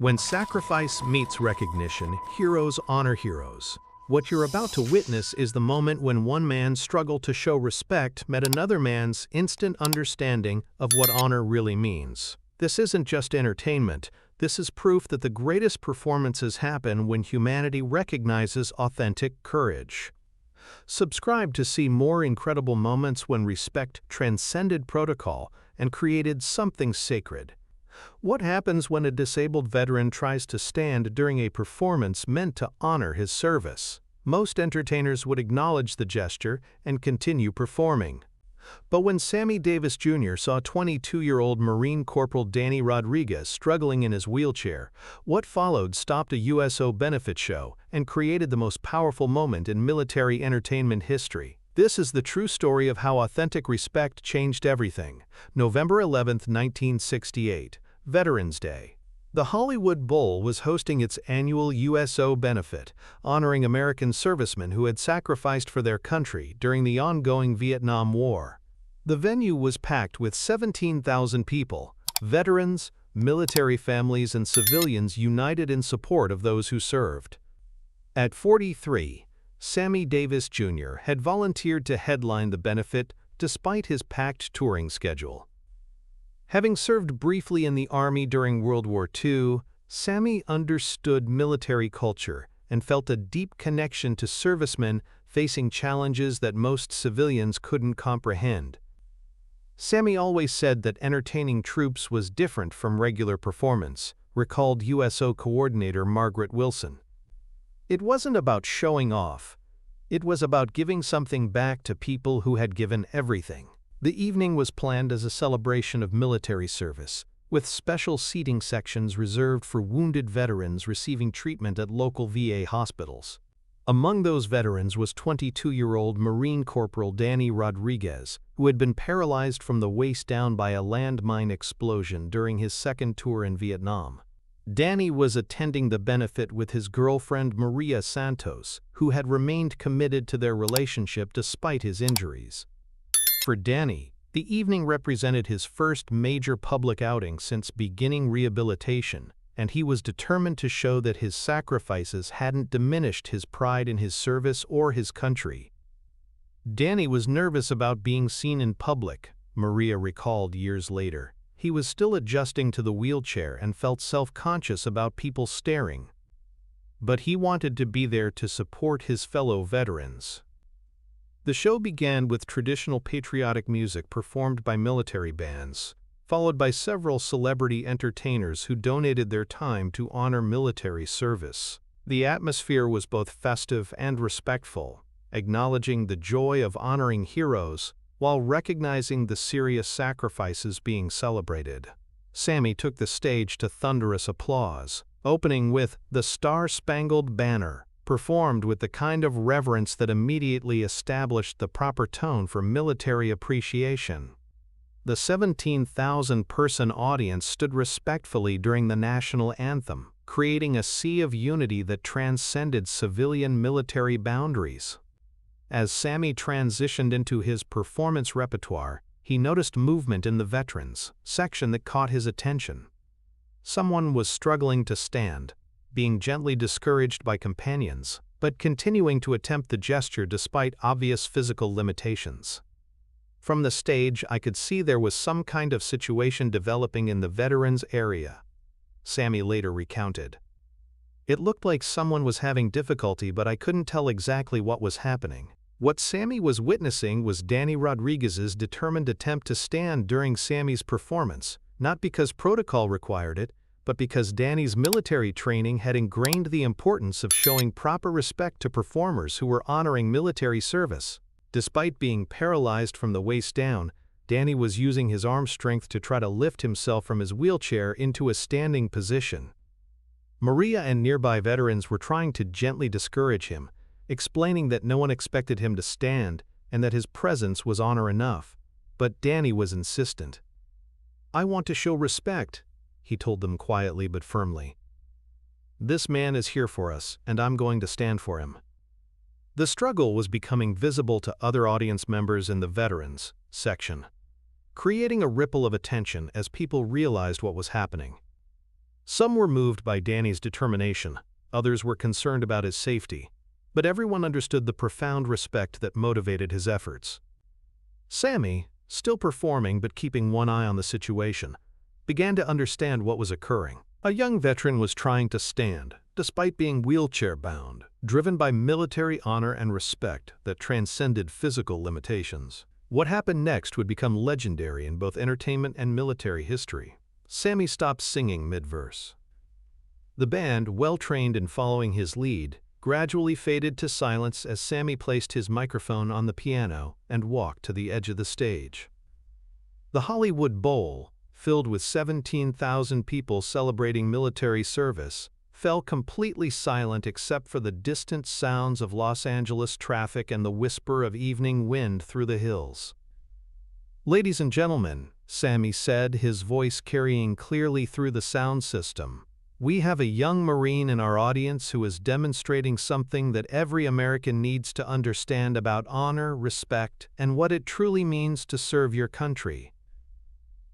When sacrifice meets recognition, heroes honor heroes. What you're about to witness is the moment when one man's struggle to show respect met another man's instant understanding of what honor really means. This isn't just entertainment. This is proof that the greatest performances happen when humanity recognizes authentic courage. Subscribe to see more incredible moments when respect transcended protocol and created something sacred. What happens when a disabled veteran tries to stand during a performance meant to honor his service? Most entertainers would acknowledge the gesture and continue performing. But when Sammy Davis Jr. saw 22-year-old Marine Corporal Danny Rodriguez struggling in his wheelchair, what followed stopped a USO benefit show and created the most powerful moment in military entertainment history. This is the true story of how authentic respect changed everything. November 11, 1968. Veterans Day. The Hollywood Bowl was hosting its annual USO benefit, honoring American servicemen who had sacrificed for their country during the ongoing Vietnam War. The venue was packed with 17,000 people, veterans, military families, and civilians united in support of those who served. At 43, Sammy Davis Jr. had volunteered to headline the benefit despite his packed touring schedule. Having served briefly in the Army during World War II, Sammy understood military culture and felt a deep connection to servicemen facing challenges that most civilians couldn't comprehend. Sammy always said that entertaining troops was different from regular performance, recalled USO coordinator Margaret Wilson. It wasn't about showing off. It was about giving something back to people who had given everything. The evening was planned as a celebration of military service, with special seating sections reserved for wounded veterans receiving treatment at local VA hospitals. Among those veterans was 22-year-old Marine Corporal Danny Rodriguez, who had been paralyzed from the waist down by a landmine explosion during his second tour in Vietnam. Danny was attending the benefit with his girlfriend Maria Santos, who had remained committed to their relationship despite his injuries. For Danny, the evening represented his first major public outing since beginning rehabilitation, and he was determined to show that his sacrifices hadn't diminished his pride in his service or his country. Danny was nervous about being seen in public, Maria recalled years later. He was still adjusting to the wheelchair and felt self-conscious about people staring. But he wanted to be there to support his fellow veterans. The show began with traditional patriotic music performed by military bands, followed by several celebrity entertainers who donated their time to honor military service. The atmosphere was both festive and respectful, acknowledging the joy of honoring heroes while recognizing the serious sacrifices being celebrated. Sammy took the stage to thunderous applause, opening with "The Star-Spangled Banner," performed with the kind of reverence that immediately established the proper tone for military appreciation. The 17,000-person audience stood respectfully during the national anthem, creating a sea of unity that transcended civilian-military boundaries. As Sammy transitioned into his performance repertoire, he noticed movement in the veterans section that caught his attention. Someone was struggling to stand, being gently discouraged by companions, but continuing to attempt the gesture despite obvious physical limitations. From the stage, I could see there was some kind of situation developing in the veterans area, Sammy later recounted. It looked like someone was having difficulty, but I couldn't tell exactly what was happening. What Sammy was witnessing was Danny Rodriguez's determined attempt to stand during Sammy's performance, not because protocol required it, but because Danny's military training had ingrained the importance of showing proper respect to performers who were honoring military service. Despite being paralyzed from the waist down, Danny was using his arm strength to try to lift himself from his wheelchair into a standing position. Maria and nearby veterans were trying to gently discourage him, explaining that no one expected him to stand and that his presence was honor enough. But Danny was insistent. "I want to show respect," he told them quietly but firmly. "This man is here for us, and I'm going to stand for him." The struggle was becoming visible to other audience members in the veterans section, creating a ripple of attention as people realized what was happening. Some were moved by Danny's determination, others were concerned about his safety, but everyone understood the profound respect that motivated his efforts. Sammy, still performing but keeping one eye on the situation, began to understand what was occurring. A young veteran was trying to stand, despite being wheelchair-bound, driven by military honor and respect that transcended physical limitations. What happened next would become legendary in both entertainment and military history. Sammy stopped singing mid-verse. The band, well-trained in following his lead, gradually faded to silence as Sammy placed his microphone on the piano and walked to the edge of the stage. The Hollywood Bowl, filled with 17,000 people celebrating military service, fell completely silent except for the distant sounds of Los Angeles traffic and the whisper of evening wind through the hills. "Ladies and gentlemen," Sammy said, his voice carrying clearly through the sound system, "we have a young Marine in our audience who is demonstrating something that every American needs to understand about honor, respect, and what it truly means to serve your country."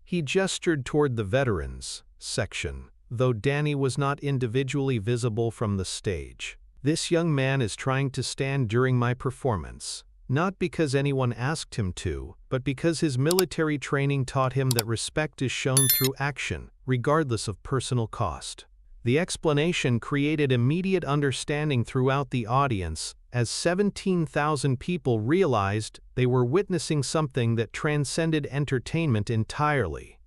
He gestured toward the veterans section, though Danny was not individually visible from the stage. "This young man is trying to stand during my performance, not because anyone asked him to, but because his military training taught him that respect is shown through action, regardless of personal cost." The explanation created immediate understanding throughout the audience as 17,000 people realized they were witnessing something that transcended entertainment entirely.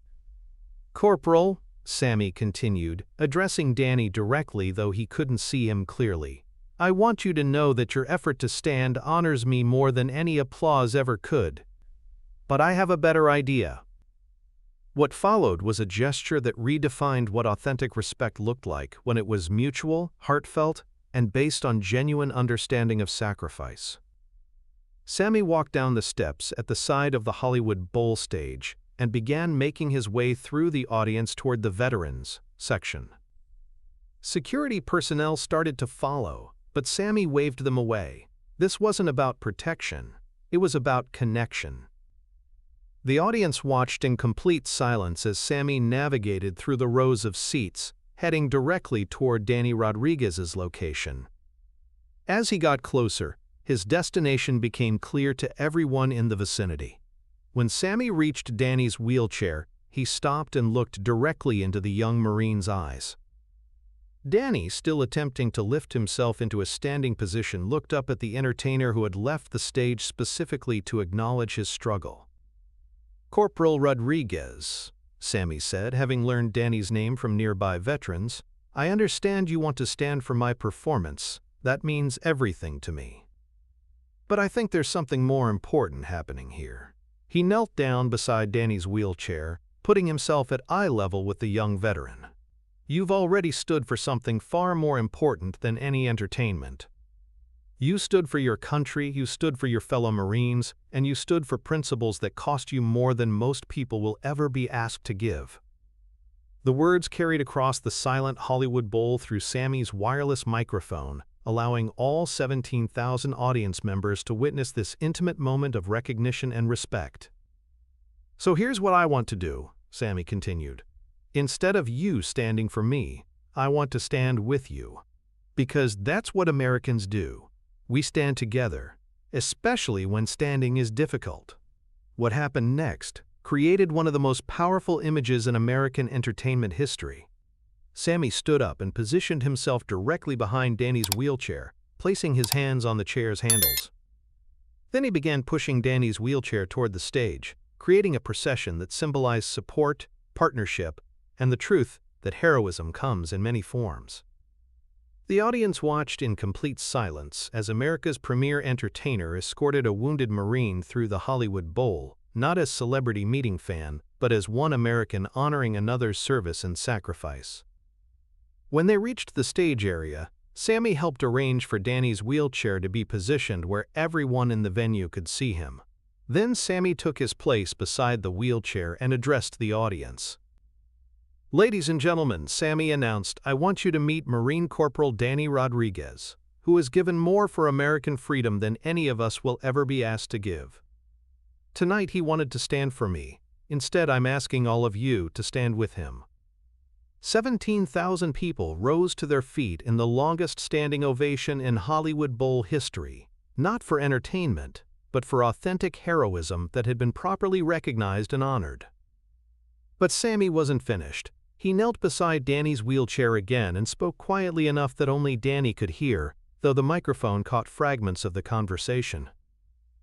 "Corporal," Sammy continued, addressing Danny directly though he couldn't see him clearly, "I want you to know that your effort to stand honors me more than any applause ever could. But I have a better idea." What followed was a gesture that redefined what authentic respect looked like when it was mutual, heartfelt, and based on genuine understanding of sacrifice. Sammy walked down the steps at the side of the Hollywood Bowl stage and began making his way through the audience toward the veterans section. Security personnel started to follow, but Sammy waved them away. This wasn't about protection, it was about connection. The audience watched in complete silence as Sammy navigated through the rows of seats, heading directly toward Danny Rodriguez's location. As he got closer, his destination became clear to everyone in the vicinity. When Sammy reached Danny's wheelchair, he stopped and looked directly into the young Marine's eyes. Danny, still attempting to lift himself into a standing position, looked up at the entertainer who had left the stage specifically to acknowledge his struggle. "Corporal Rodriguez," Sammy said, having learned Danny's name from nearby veterans, "I understand you want to stand for my performance. That means everything to me. But I think there's something more important happening here." He knelt down beside Danny's wheelchair, putting himself at eye level with the young veteran. "You've already stood for something far more important than any entertainment. You stood for your country, you stood for your fellow Marines, and you stood for principles that cost you more than most people will ever be asked to give." The words carried across the silent Hollywood Bowl through Sammy's wireless microphone, allowing all 17,000 audience members to witness this intimate moment of recognition and respect. "So here's what I want to do," Sammy continued. "Instead of you standing for me, I want to stand with you. Because that's what Americans do. We stand together, especially when standing is difficult." What happened next created one of the most powerful images in American entertainment history. Sammy stood up and positioned himself directly behind Danny's wheelchair, placing his hands on the chair's handles. Then he began pushing Danny's wheelchair toward the stage, creating a procession that symbolized support, partnership, and the truth that heroism comes in many forms. The audience watched in complete silence as America's premier entertainer escorted a wounded Marine through the Hollywood Bowl, not as celebrity meeting fan, but as one American honoring another's service and sacrifice. When they reached the stage area, Sammy helped arrange for Danny's wheelchair to be positioned where everyone in the venue could see him. Then Sammy took his place beside the wheelchair and addressed the audience. "Ladies and gentlemen," Sammy announced, "I want you to meet Marine Corporal Danny Rodriguez, who has given more for American freedom than any of us will ever be asked to give. Tonight he wanted to stand for me. Instead, I'm asking all of you to stand with him." 17,000 people rose to their feet in the longest standing ovation in Hollywood Bowl history, not for entertainment, but for authentic heroism that had been properly recognized and honored. But Sammy wasn't finished. He knelt beside Danny's wheelchair again and spoke quietly enough that only Danny could hear, though the microphone caught fragments of the conversation.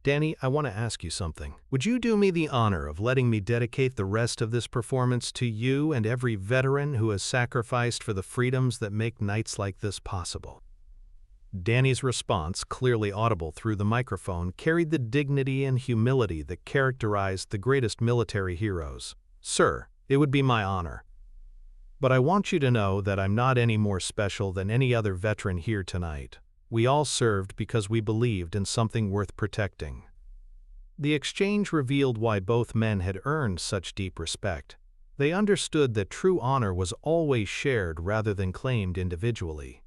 "Danny, I want to ask you something. Would you do me the honor of letting me dedicate the rest of this performance to you and every veteran who has sacrificed for the freedoms that make nights like this possible?" Danny's response, clearly audible through the microphone, carried the dignity and humility that characterized the greatest military heroes. "Sir, it would be my honor. But I want you to know that I'm not any more special than any other veteran here tonight. We all served because we believed in something worth protecting." The exchange revealed why both men had earned such deep respect. They understood that true honor was always shared rather than claimed individually.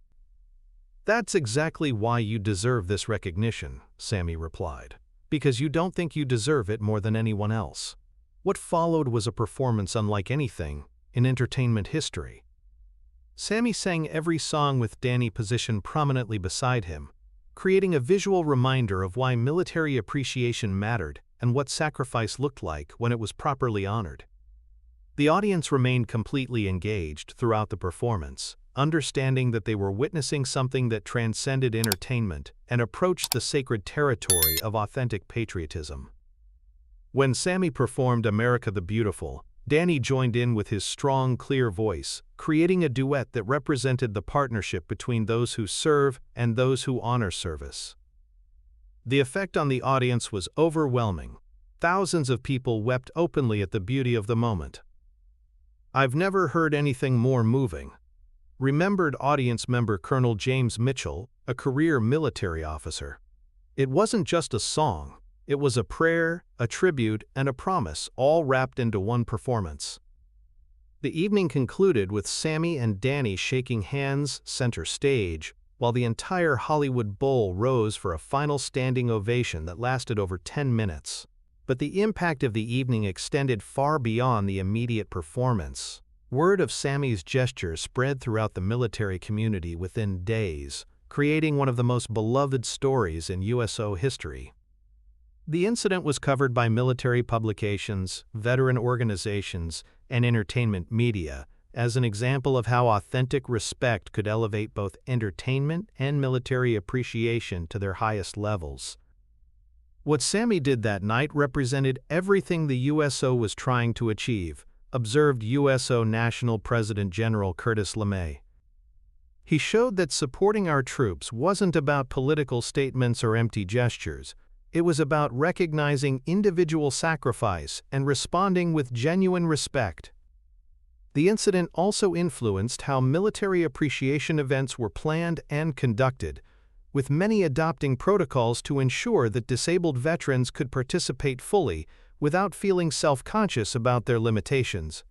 "That's exactly why you deserve this recognition," Sammy replied. "Because you don't think you deserve it more than anyone else." What followed was a performance unlike anything in entertainment history. Sammy sang every song with Danny positioned prominently beside him, creating a visual reminder of why military appreciation mattered and what sacrifice looked like when it was properly honored. The audience remained completely engaged throughout the performance, understanding that they were witnessing something that transcended entertainment and approached the sacred territory of authentic patriotism. When Sammy performed "America the Beautiful," Danny joined in with his strong, clear voice, creating a duet that represented the partnership between those who serve and those who honor service. The effect on the audience was overwhelming. Thousands of people wept openly at the beauty of the moment. "I've never heard anything more moving," remembered audience member Colonel James Mitchell, a career military officer. "It wasn't just a song. It was a prayer, a tribute, and a promise, all wrapped into one performance." The evening concluded with Sammy and Danny shaking hands center stage, while the entire Hollywood Bowl rose for a final standing ovation that lasted over 10 minutes. But the impact of the evening extended far beyond the immediate performance. Word of Sammy's gesture spread throughout the military community within days, creating one of the most beloved stories in USO history. The incident was covered by military publications, veteran organizations, and entertainment media as an example of how authentic respect could elevate both entertainment and military appreciation to their highest levels. What Sammy did that night represented everything the USO was trying to achieve, observed USO National President General Curtis LeMay. He showed that supporting our troops wasn't about political statements or empty gestures. It was about recognizing individual sacrifice and responding with genuine respect. The incident also influenced how military appreciation events were planned and conducted, with many adopting protocols to ensure that disabled veterans could participate fully without feeling self-conscious about their limitations.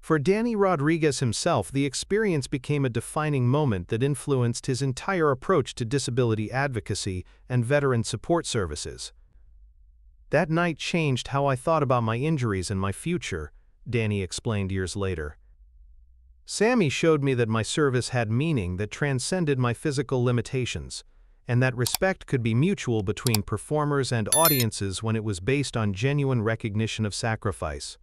For Danny Rodriguez himself, the experience became a defining moment that influenced his entire approach to disability advocacy and veteran support services. "That night changed how I thought about my injuries and my future," Danny explained years later. "Sammy showed me that my service had meaning that transcended my physical limitations, and that respect could be mutual between performers and audiences when it was based on genuine recognition of sacrifice."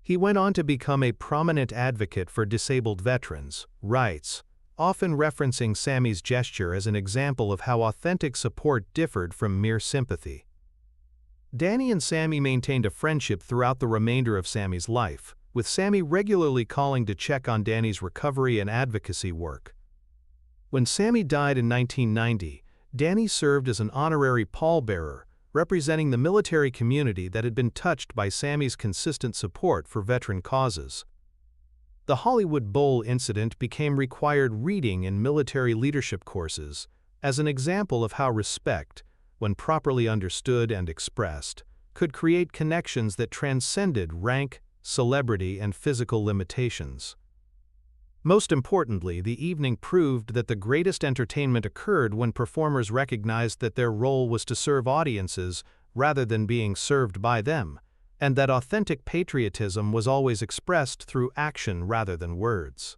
He went on to become a prominent advocate for disabled veterans' rights, often referencing Sammy's gesture as an example of how authentic support differed from mere sympathy. Danny and Sammy maintained a friendship throughout the remainder of Sammy's life, with Sammy regularly calling to check on Danny's recovery and advocacy work. When Sammy died in 1990, Danny served as an honorary pallbearer, representing the military community that had been touched by Sammy's consistent support for veteran causes. The Hollywood Bowl incident became required reading in military leadership courses as an example of how respect, when properly understood and expressed, could create connections that transcended rank, celebrity, and physical limitations. Most importantly, the evening proved that the greatest entertainment occurred when performers recognized that their role was to serve audiences rather than being served by them, and that authentic patriotism was always expressed through action rather than words.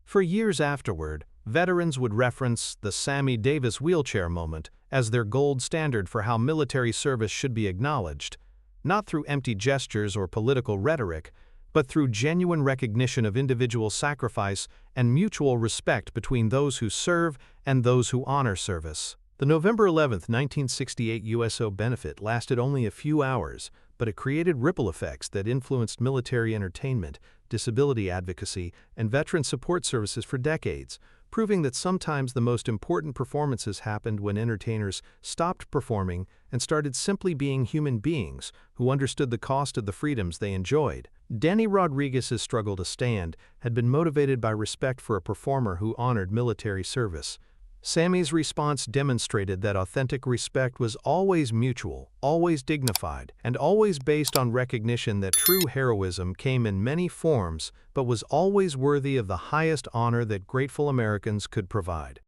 For years afterward, veterans would reference the Sammy Davis wheelchair moment as their gold standard for how military service should be acknowledged, not through empty gestures or political rhetoric, but through genuine recognition of individual sacrifice and mutual respect between those who serve and those who honor service. The November 11, 1968 USO benefit lasted only a few hours, but it created ripple effects that influenced military entertainment, disability advocacy, and veteran support services for decades, proving that sometimes the most important performances happened when entertainers stopped performing and started simply being human beings who understood the cost of the freedoms they enjoyed. Danny Rodriguez's struggle to stand had been motivated by respect for a performer who honored military service. Sammy's response demonstrated that authentic respect was always mutual, always dignified, and always based on recognition that true heroism came in many forms but was always worthy of the highest honor that grateful Americans could provide.